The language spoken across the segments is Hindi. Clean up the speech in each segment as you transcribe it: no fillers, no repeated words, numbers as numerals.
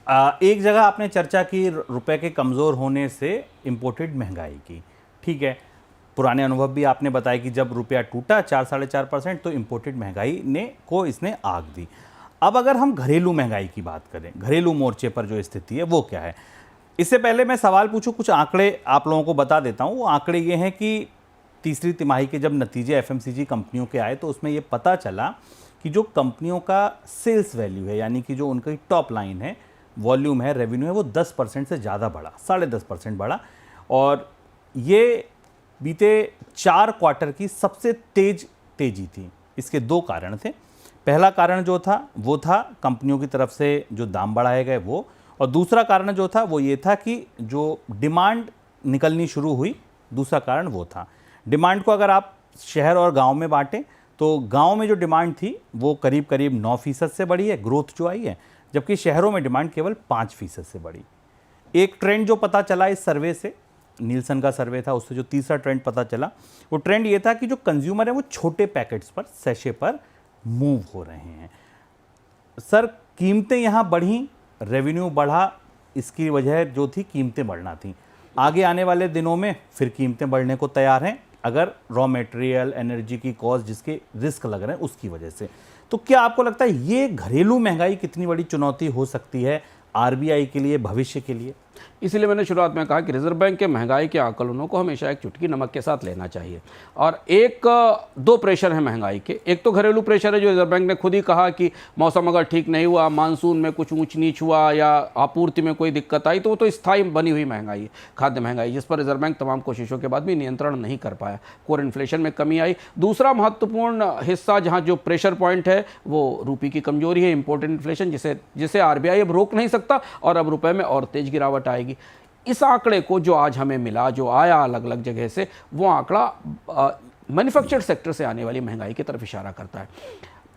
एक जगह आपने चर्चा की रुपए के कमज़ोर होने से इम्पोर्टेड महंगाई की, ठीक है। पुराने अनुभव भी आपने बताया कि जब रुपया टूटा 4-4.5% तो इम्पोर्टेड महंगाई इसने आग दी। अब अगर हम घरेलू महंगाई की बात करें, घरेलू मोर्चे पर जो स्थिति है वो क्या है, इससे पहले मैं सवाल पूछूं, कुछ आंकड़े आप लोगों को बता देता हूं। वो आंकड़े ये हैं कि तीसरी तिमाही के जब नतीजे एफएमसीजी कंपनियों के आए तो उसमें ये पता चला कि जो कंपनियों का सेल्स वैल्यू है, यानी कि जो उनकी टॉप लाइन है, वॉल्यूम है, रेवेन्यू है, वो 10% से ज़्यादा बढ़ा, 10.5% बढ़ा। और ये बीते 4 क्वार्टर की सबसे तेजी थी। इसके 2 कारण थे। पहला कारण जो था वो था कंपनियों की तरफ से जो दाम बढ़ाए गए वो, और दूसरा कारण जो था वो ये था कि जो डिमांड निकलनी शुरू हुई, दूसरा कारण वो था। डिमांड को अगर आप शहर और गांव में बांटें तो गांव में जो डिमांड थी वो करीब करीब 9% से बढ़ी है, ग्रोथ जो आई है, जबकि शहरों में डिमांड केवल 5% से बढ़ी। एक ट्रेंड जो पता चला इस सर्वे से, नीलसन का सर्वे था, उससे जो तीसरा ट्रेंड पता चला वो ट्रेंड ये था कि जो कंज्यूमर है वो छोटे पैकेट्स पर, सैशे पर मूव हो रहे हैं। सर, कीमतें यहाँ बढ़ी, रेवेन्यू बढ़ा, इसकी वजह जो थी कीमतें बढ़ना थी। आगे आने वाले दिनों में फिर कीमतें बढ़ने को तैयार हैं, अगर रॉ मटेरियल, एनर्जी की कॉस्ट, जिसके रिस्क लग रहे हैं उसकी वजह से। तो क्या आपको लगता है ये घरेलू महंगाई कितनी बड़ी चुनौती हो सकती है आरबीआई के लिए, भविष्य के लिए? इसीलिए मैंने शुरुआत में कहा कि रिजर्व बैंक के महंगाई के आकलनों को हमेशा एक चुटकी नमक के साथ लेना चाहिए। और दो प्रेशर है महंगाई के। एक तो घरेलू प्रेशर है, जो रिजर्व बैंक ने खुद ही कहा कि मौसम अगर ठीक नहीं हुआ, मानसून में कुछ ऊंच नीच हुआ या आपूर्ति में कोई दिक्कत आई तो वो तो स्थायी बनी हुई महंगाई है, खाद्य महंगाई, जिस पर रिजर्व बैंक तमाम कोशिशों के बाद भी नियंत्रण नहीं कर पाया। कोर इन्फ्लेशन में कमी आई। दूसरा महत्वपूर्ण हिस्सा जहाँ जो प्रेशर पॉइंट है वो रूपी की कमजोरी है, इंपोर्टेड इन्फ्लेशन, जिसे आरबीआई अब रोक नहीं सकता और अब रुपए में और तेज गिरावट आएगी। इस आंकड़े को जो आज हमें मिला, जो आया अलग अलग जगह से, वो आंकड़ा मैन्युफैक्चर्ड सेक्टर से आने वाली महंगाई की तरफ इशारा करता है।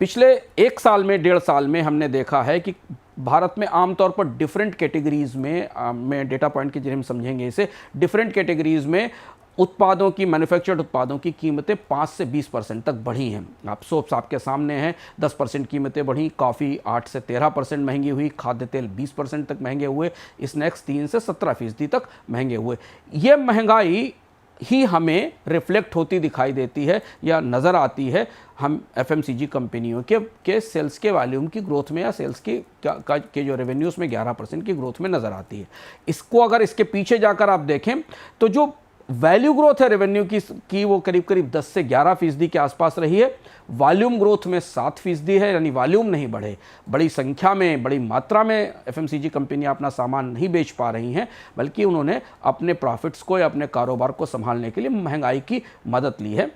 पिछले 1 साल में, 1.5 साल में हमने देखा है कि भारत में आमतौर पर डिफरेंट कैटेगरीज में डेटा पॉइंट के जरिए हम समझेंगे इसे, डिफरेंट कैटेगरीज में उत्पादों की, मैन्युफैक्चर्ड उत्पादों की कीमतें 5 से 20% तक बढ़ी हैं। आप सोप्स आपके सामने हैं, 10% कीमतें बढ़ी, कॉफ़ी 8 से 13% महंगी हुई, खाद्य तेल 20% तक महंगे हुए, स्नैक्स 3 से 17% तक महंगे हुए। ये महंगाई ही हमें रिफ्लेक्ट होती दिखाई देती है या नज़र आती है हम एफएमसीजी कंपनियों के सेल्स के वॉल्यूम की ग्रोथ में, या सेल्स के जो रेवेन्यूज़ में 11% की ग्रोथ में नज़र आती है। इसको अगर इसके पीछे जाकर आप देखें तो जो वैल्यू ग्रोथ है रेवेन्यू की वो करीब करीब 10 से 11% के आसपास रही है। वॉल्यूम ग्रोथ में 7% है, यानी वॉल्यूम नहीं बढ़े, बड़ी संख्या में, बड़ी मात्रा में एफएमसीजी कंपनियां अपना सामान नहीं बेच पा रही हैं, बल्कि उन्होंने अपने प्रॉफिट्स को या अपने कारोबार को संभालने के लिए महंगाई की मदद ली है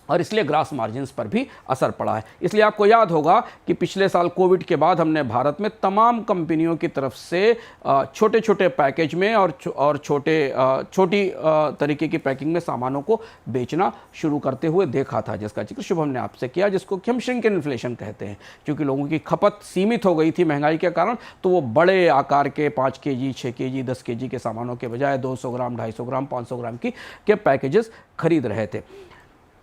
और इसलिए ग्रास मार्जिन्स पर भी असर पड़ा है। इसलिए आपको याद होगा कि पिछले साल कोविड के बाद हमने भारत में तमाम कंपनियों की तरफ से छोटे छोटे पैकेज में और छोटी तरीके की पैकिंग में सामानों को बेचना शुरू करते हुए देखा था, जिसका जिक्र शुभम ने आपसे किया, जिसको कि हम श्रिंक इन्फ्लेशन कहते हैं। क्योंकि लोगों की खपत सीमित हो गई थी महंगाई के कारण, तो वो बड़े आकार के 5 केजी, 6 केजी, 10 केजी के सामानों के बजाय 200 ग्राम, 250 ग्राम, 500 ग्राम के पैकेजेस खरीद रहे थे।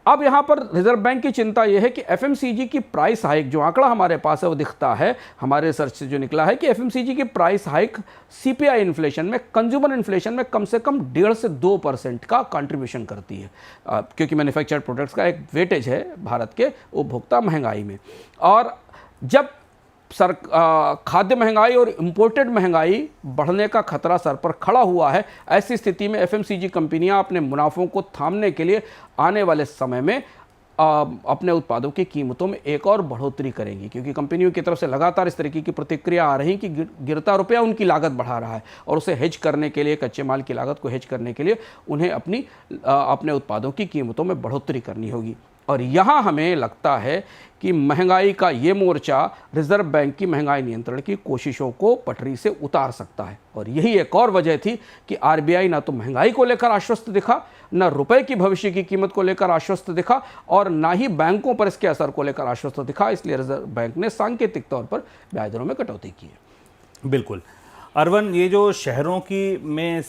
अब यहाँ पर रिजर्व बैंक की चिंता यह है कि एफएमसीजी की प्राइस हाइक, जो आंकड़ा हमारे पास है वो दिखता है, हमारे रिसर्च से जो निकला है कि एफएमसीजी की प्राइस हाइक सीपीआई इन्फ्लेशन में, कंज्यूमर इन्फ्लेशन में कम से कम 1.5 से 2% का कंट्रीब्यूशन करती है, क्योंकि मैन्युफैक्चर्ड प्रोडक्ट्स का एक वेटेज है भारत के उपभोक्ता महंगाई में। और जब खाद्य महंगाई और इंपोर्टेड महंगाई बढ़ने का खतरा सर पर खड़ा हुआ है, ऐसी स्थिति में एफएमसीजी कंपनियां अपने मुनाफों को थामने के लिए आने वाले समय में अपने उत्पादों की कीमतों में एक और बढ़ोतरी करेंगी, क्योंकि कंपनियों की तरफ से लगातार इस तरीके की प्रतिक्रिया आ रही कि गिरता रुपया उनकी लागत बढ़ा रहा है और उसे हेज करने के लिए, कच्चे माल की लागत को हेज करने के लिए उन्हें अपने उत्पादों की कीमतों में बढ़ोतरी करनी होगी। और यहाँ हमें लगता है कि महंगाई का ये मोर्चा रिजर्व बैंक की महंगाई नियंत्रण की कोशिशों को पटरी से उतार सकता है। और यही एक और वजह थी कि आरबीआई ना तो महंगाई को लेकर आश्वस्त दिखा, ना रुपए की भविष्य की कीमत को लेकर आश्वस्त दिखा, और ना ही बैंकों पर इसके असर को लेकर आश्वस्त दिखा। इसलिए रिजर्व बैंक ने सांकेतिक तौर पर ब्याज दरों में कटौती की है। बिल्कुल अरवन, ये जो शहरों की में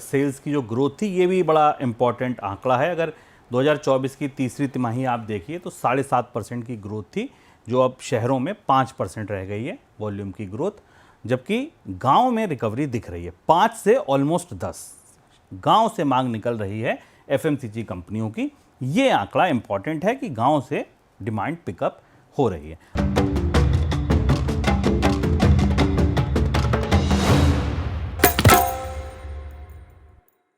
सेल्स की जो ग्रोथ थी, ये भी बड़ा इम्पॉर्टेंट आंकड़ा है। अगर 2024 की तीसरी तिमाही आप देखिए तो 7.5% की ग्रोथ थी, जो अब शहरों में 5% रह गई है वॉल्यूम की ग्रोथ। जबकि गांव में रिकवरी दिख रही है, 5 से ऑलमोस्ट 10 गांव से मांग निकल रही है एफएमसीजी कंपनियों की। ये आंकड़ा इंपॉर्टेंट है कि गांव से डिमांड पिकअप हो रही है।